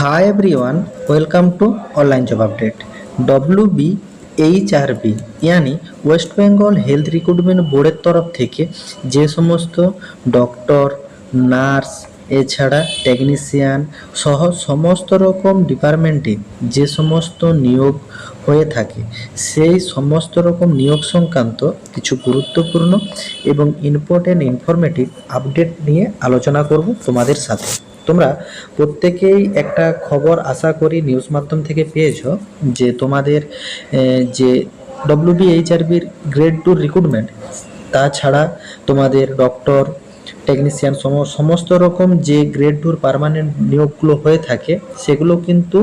Hi everyone, welcome to online job update. WBHRB यानी West Bengal health recruitment বোর্ডের তরফ থেকে যে সমস্ত ডক্টর, নার্স, এছাড়া টেকনিশিয়ান সহ সমস্ত রকম ডিপার্টমেন্টে যে সমস্ত নিয়োগ হয়ে থাকে সেই সমস্ত রকম নিয়োগ সংক্রান্ত কিছু গুরুত্বপূর্ণ এবং ইম্পর্টেন্ট ইনফরমেটিভ আপডেট নিয়ে আলোচনা করব তোমাদের সাথে। তোমরা প্রত্যেকেই একটা খবর আশা করি নিউজ মাধ্যম থেকে পেয়েছো যে তোমাদের যে WBHRBর গ্রেড 2 রিক্রুটমেন্ট, তাছাড়া তোমাদের ডক্টর, টেকনিশিয়ান সমস্ত রকম যে গ্রেড 2 পার্মানেন্ট নিয়োগগুলো হয়ে থাকে সেগুলো কিন্তু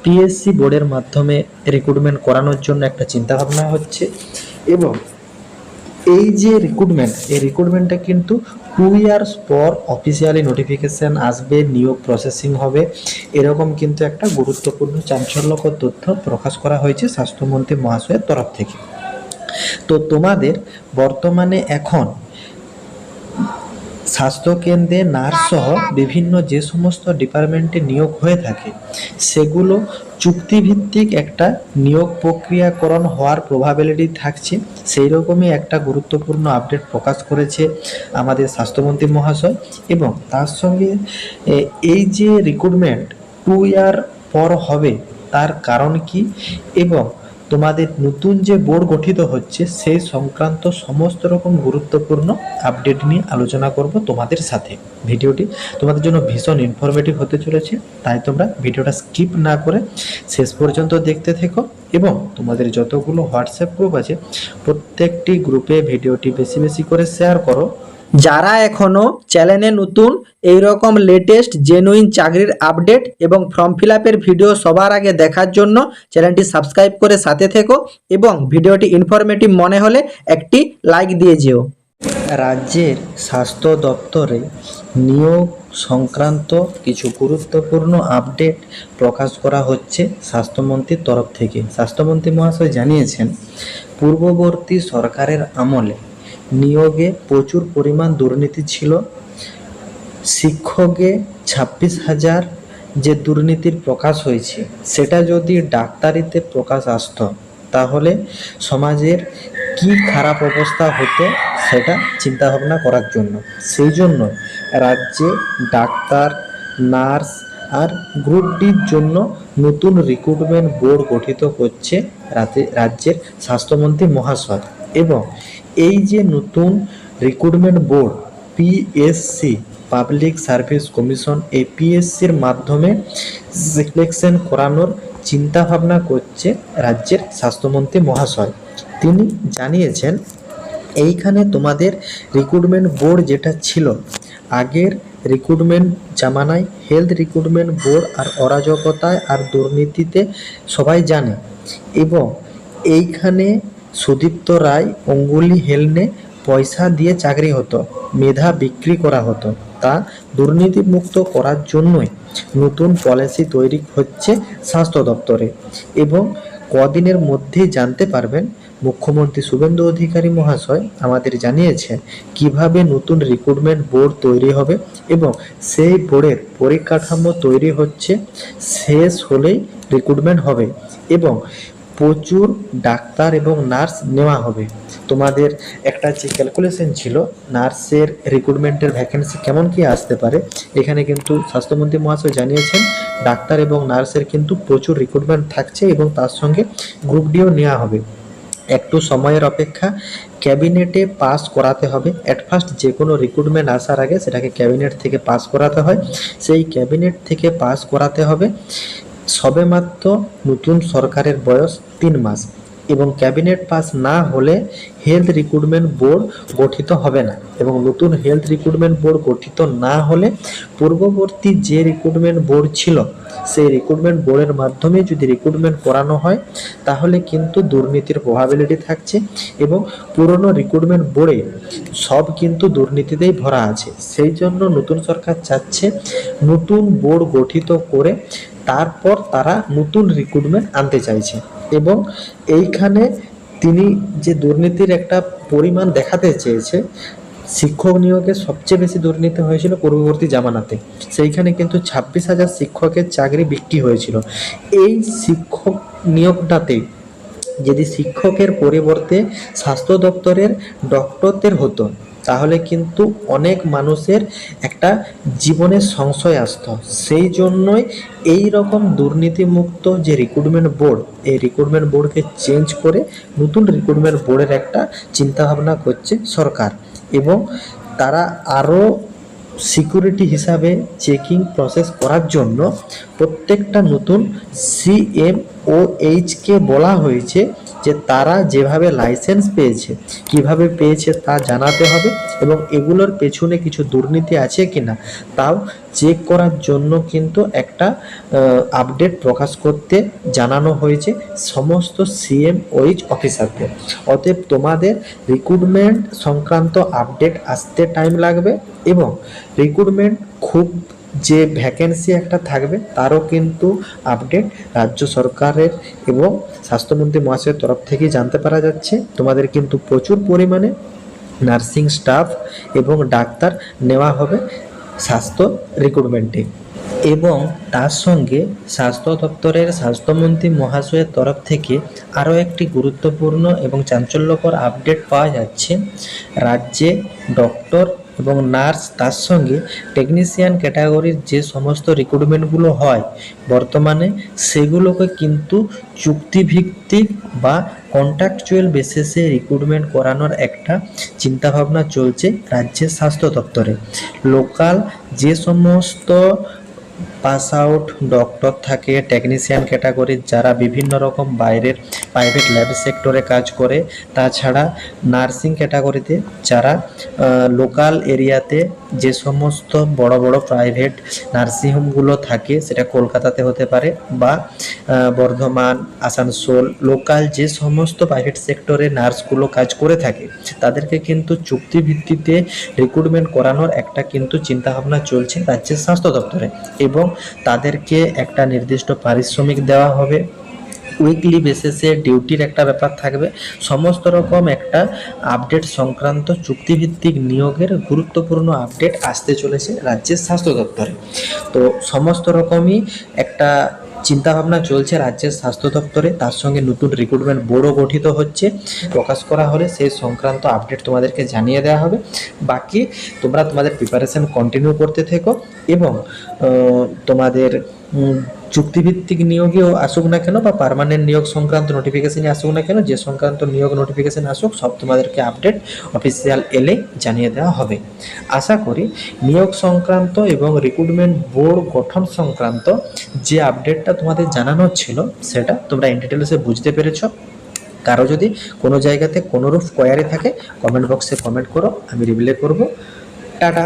পিএসসি বোর্ডের মাধ্যমে রিক্রুটমেন্ট করানোর জন্য একটা চিন্তাভাবনা হচ্ছে। এবং এই যে রিক্রুটমেন্টটা কিন্তু 2 ইয়ার্স পর অফিসিয়ালি নোটিফিকেশন আসবে, নিয়োগ প্রসেসিং হবে, এরকম কিন্তু একটা গুরুত্বপূর্ণ চাঞ্চল্যকর তথ্য প্রকাশ করা হয়েছে স্বাস্থ্যমন্ত্রী মহাশয়ের তরফ থেকে। তো তোমাদের বর্তমানে এখন স্বাস্থ্যকেন্দ্রে নার্স সহ বিভিন্ন যে সমস্ত ডিপার্টমেন্টে নিয়োগ হয়ে থাকে সেগুলো চুক্তিভিত্তিক একটা নিয়োগ প্রক্রিয়াকরণ হওয়ার প্রবাবিলিটি থাকছে, সেই রকমই একটা গুরুত্বপূর্ণ আপডেট প্রকাশ করেছে আমাদের স্বাস্থ্যমন্ত্রী মহাশয়। এবং তার সঙ্গে এই যে রিক্রুটমেন্ট 2 ইয়ার পর হবে তার কারণ কি এবং তোমাদের নতুন যে বোর্ড গঠিত হচ্ছে সেই সংক্রান্ত সমস্ত রকম গুরুত্বপূর্ণ আপডেট নিয়ে আলোচনা করব তোমাদের সাথে। ভিডিওটি তোমাদের জন্য ভীষণ ইনফরমেটিভ হতে চলেছে, তাই তোমরা ভিডিওটা স্কিপ না করে শেষ পর্যন্ত দেখতে থেকো এবং তোমাদের যতগুলো হোয়াটসঅ্যাপ গ্রুপ আছে প্রত্যেকটি গ্রুপে ভিডিওটি বেশি বেশি করে শেয়ার করো। যারা এখনো চ্যানেলে নতুন এই রকম লেটেস্ট জেনুইন চাকরির আপডেট এবং ফর্ম ফিল আপের ভিডিও সবার আগে দেখার জন্য চ্যানেলটি সাবস্ক্রাইব করে সাথে থেকো এবং ভিডিওটি ইনফরমেটিভ মনে হলে একটি লাইক দিয়ে যেও। রাজ্যের স্বাস্থ্য দপ্তরে নিয়োগ সংক্রান্ত কিছু গুরুত্বপূর্ণ আপডেট প্রকাশ করা হচ্ছে স্বাস্থ্যমন্ত্রীর তরফ থেকে। স্বাস্থ্যমন্ত্রী মহাশয় জানিয়েছেন, পূর্ববর্তী সরকারের আমলে নিয়োগে প্রচুর পরিমাণ দুর্নীতি ছিল। শিক্ষকে 26,000 যে দুর্নীতির প্রকাশ হয়েছে সেটা যদি ডাক্তারিতে প্রকাশ আসতো তাহলে সমাজের কি খারাপ অবস্থা হতো সেটা চিন্তাভাবনা করার জন্য। সেই জন্য রাজ্যে ডাক্তার, নার্স আর গ্রুপ ডির জন্য নতুন রিক্রুটমেন্ট বোর্ড গঠিত করছে রাজ্যের স্বাস্থ্যমন্ত্রী মহাশয়। এবং এই যে নতুন recruitment board PSC public service commission, এই পিএসসির মাধ্যমে সিলেকশন করানোর চিন্তাভাবনা করছে রাজ্যের স্বাস্থ্যমন্ত্রী মহাশয়। তিনি জানিয়েছেন এইখানে তোমাদের রিক্রুটমেন্ট বোর্ড যেটা ছিল আগের রিক্রুটমেন্ট জামানায়, হেলথ রিক্রুটমেন্ট বোর্ড আর অরাজকতায় আর দুর্নীতিতে সবাই জানে। এবং এইখানে সুদীপ্ত রায় অঙ্গুলি হেলনে পয়সা দিয়ে চাকরি হতো, মেধা বিক্রি করা হতো, তা দুর্নীতিমুক্ত করার জন্যই নতুন পলিসি তৈরি হচ্ছে স্বাস্থ্য দপ্তরে। এবং কদিনের মধ্যেই জানতে পারবেন, মুখ্যমন্ত্রী শুভেন্দু অধিকারী মহাশয় আমাদের জানিয়েছেন কিভাবে নতুন রিক্রুটমেন্ট বোর্ড তৈরি হবে এবং সেই বোর্ডের পরিকাঠামো তৈরি হচ্ছে, শেষ হলেই রিক্রুটমেন্ট হবে এবং প্রচুর ডাক্তার এবং নার্স নেওয়া হবে। তোমাদের একটা যে ক্যালকুলেশন ছিল নার্সের রিক্রুটমেন্টের ভ্যাকেন্সি কেমন কি আসতে পারে, এখানে কিন্তু স্বাস্থ্যমন্ত্রী মহাশয় জানিয়েছেন ডাক্তার এবং নার্সের কিন্তু প্রচুর রিক্রুটমেন্ট থাকছে এবং তার সঙ্গে গ্রুপ ডিও নেওয়া হবে। একটু সময়ের অপেক্ষা, ক্যাবিনেটে পাস করাতে হবে। অ্যাট ফার্স্ট যে কোনো রিক্রুটমেন্ট আসার আগে সেটাকে ক্যাবিনেট থেকে পাস করাতে হয়, সেই ক্যাবিনেট থেকে পাস করাতে হবে। সবেমাত্র নতুন সরকারের বয়স 3 মাস এবং ক্যাবিনেট পাস না হলে হেলথ রিক্রুটমেন্ট বোর্ড গঠিত হবে না। এবং নতুন হেলথ রিক্রুটমেন্ট বোর্ড গঠিত না হলে পূর্ববর্তী যে রিক্রুটমেন্ট বোর্ড ছিল সেই রিক্রুটমেন্ট বোর্ডের মাধ্যমে যদি রিক্রুটমেন্ট করানো হয় তাহলে কিন্তু দুর্নীতির প্রবাবিলিটি থাকছে এবং পুরনো রিক্রুটমেন্ট বোর্ডে সব কিন্তু দুর্নীতিতেই ভরা আছে। সেই জন্য নতুন সরকার চাচ্ছে নতুন বোর্ড গঠিত করে তারপর তারা নতুন রিক্রুটমেন্ট আনতে চাইছে। এবং এইখানে তিনি যে দুর্নীতির একটা পরিমাণ দেখাতে চেয়েছে শিক্ষক নিয়োগে সবচেয়ে বেশি দুর্নীতি হয়েছিল পূর্ববর্তী জামানাতে। সেইখানে কিন্তু 26,000 শিক্ষকের চাকরি বিক্রি হয়েছিল। এই শিক্ষক নিয়োগটাতে যদি শিক্ষকের পরিবর্তে স্বাস্থ্য দপ্তরের ডক্টরদের হতো, তাহলে কিন্তু অনেক মানুষের একটা জীবনের সংশয় আসতো। সেই জন্যই এই রকম দুর্নীতিমুক্ত যে রিক্রুটমেন্ট বোর্ড, এই রিক্রুটমেন্ট বোর্ডকে চেঞ্জ করে নতুন রিক্রুটমেন্ট বোর্ডের একটা চিন্তাভাবনা করছে সরকার। এবং তারা আরও সিকিউরিটি হিসাবে চেকিং প্রসেস করার জন্য প্রত্যেকটা নতুন সিএমওএইচকে বলা হয়েছে যে তারা যেভাবে লাইসেন্স পেয়েছে, কিভাবে পেয়েছে তা জানাতে হবে, এবং এগুলোর পেছনে কিছু দুর্নীতি আছে কিনা তাও চেক করার জন্য কিন্তু একটা আপডেট প্রকাশ করতে জানানো হয়েছে সমস্ত সিএমওএইচ অফিসারদের। অতএব তোমাদের রিক্রুটমেন্ট সংক্রান্ত আপডেট আসতে টাইম লাগবে, এবং রিক্রুটমেন্ট খুব যে ভ্যাকেন্সি একটা থাকবে তারও কিন্তু আপডেট রাজ্য সরকারের এবং স্বাস্থ্যমন্ত্রী মহাশয়ের তরফ থেকেই জানতে পারা যাচ্ছে। তোমাদের কিন্তু প্রচুর পরিমাণে নার্সিং স্টাফ এবং ডাক্তার নেওয়া হবে স্বাস্থ্য রিক্রুটমেন্টে। এবং তার সঙ্গে স্বাস্থ্য দপ্তরের স্বাস্থ্যমন্ত্রী মহাশয়ের তরফ থেকে আরও একটি গুরুত্বপূর্ণ এবং চাঞ্চল্যকর আপডেট পাওয়া যাচ্ছে। রাজ্যে ডক্টর এবং নার্স, তার সঙ্গে টেকনিশিয়ান ক্যাটাগরির যে সমস্ত রিক্রুটমেন্টগুলো হয় বর্তমানে, সেগুলোকে কিন্তু চুক্তিভিত্তিক বা কন্ট্রাকচুয়াল বেসিসে রিক্রুটমেন্ট করানোর একটা চিন্তাভাবনা চলছে রাজ্যের স্বাস্থ্য দপ্তরে। লোকাল যে সমস্ত পাস আউট ডক্টর থাকে, টেকনিশিয়ান ক্যাটাগরির যারা বিভিন্ন রকম বাইরের প্রাইভেট ল্যাব সেক্টরে কাজ করে, তাছাড়া নার্সিং ক্যাটাগরিতে যারা লোকাল এরিয়াতে যে সমস্ত বড় বড় প্রাইভেট নার্সিংহোমগুলো থাকে, সেটা কলকাতাতে হতে পারে বা বর্ধমান, আসানসোল, লোকাল যে সমস্ত প্রাইভেট সেক্টরে নার্সগুলো কাজ করে থাকে, তাদেরকে কিন্তু চুক্তিভিত্তিতে রিক্রুটমেন্ট করানোর একটা কিন্তু চিন্তাভাবনা চলছে রাজ্যের স্বাস্থ্য দপ্তরে। এবং তাদেরকে একটা নির্দিষ্ট পারিশ্রমিক দেওয়া হবে, উইকলি বেসিসে ডিউটির একটা ব্যাপার থাকবে। সমস্ত রকম একটা আপডেট সংক্রান্ত চুক্তিভিত্তিক নিয়োগের গুরুত্বপূর্ণ আপডেট আসতে চলেছে রাজ্যের স্বাস্থ্য দপ্তরে। তো সমস্ত রকমই একটা চিন্তাভাবনা চলছে রাজ্যের স্বাস্থ্য দপ্তরে। তার সঙ্গে নতুন রিক্রুটমেন্ট বোর্ডও গঠিত হচ্ছে, প্রকাশ করা হলে সেই সংক্রান্ত আপডেট তোমাদেরকে জানিয়ে দেওয়া হবে। বাকি তোমরা তোমাদের প্রিপারেশন কন্টিনিউ করতে থেকো, এবং তোমাদের চুক্তিভিত্তিক নিয়োগেও আসুক না কেন বা পার্মানেন্ট নিয়োগ সংক্রান্ত নোটিফিকেশনই আসুক না কেন, যে সংক্রান্ত নিয়োগ নোটিফিকেশন আসুক, সব তোমাদেরকে আপডেট অফিসিয়াল এলে জানিয়ে দেওয়া হবে। আশা করি নিয়োগ সংক্রান্ত এবং রিক্রুটমেন্ট বোর্ড গঠন সংক্রান্ত যে আপডেটটা তোমাদের জানানো ছিল সেটা তোমরা ইন ডিটেলসে বুঝতে পেরেছো। কারো যদি কোনো জায়গাতে কোনোরূপ কোয়ারি থাকে, কমেন্ট বক্সে কমেন্ট করো, আমি রিপ্লাই করব। টাটা।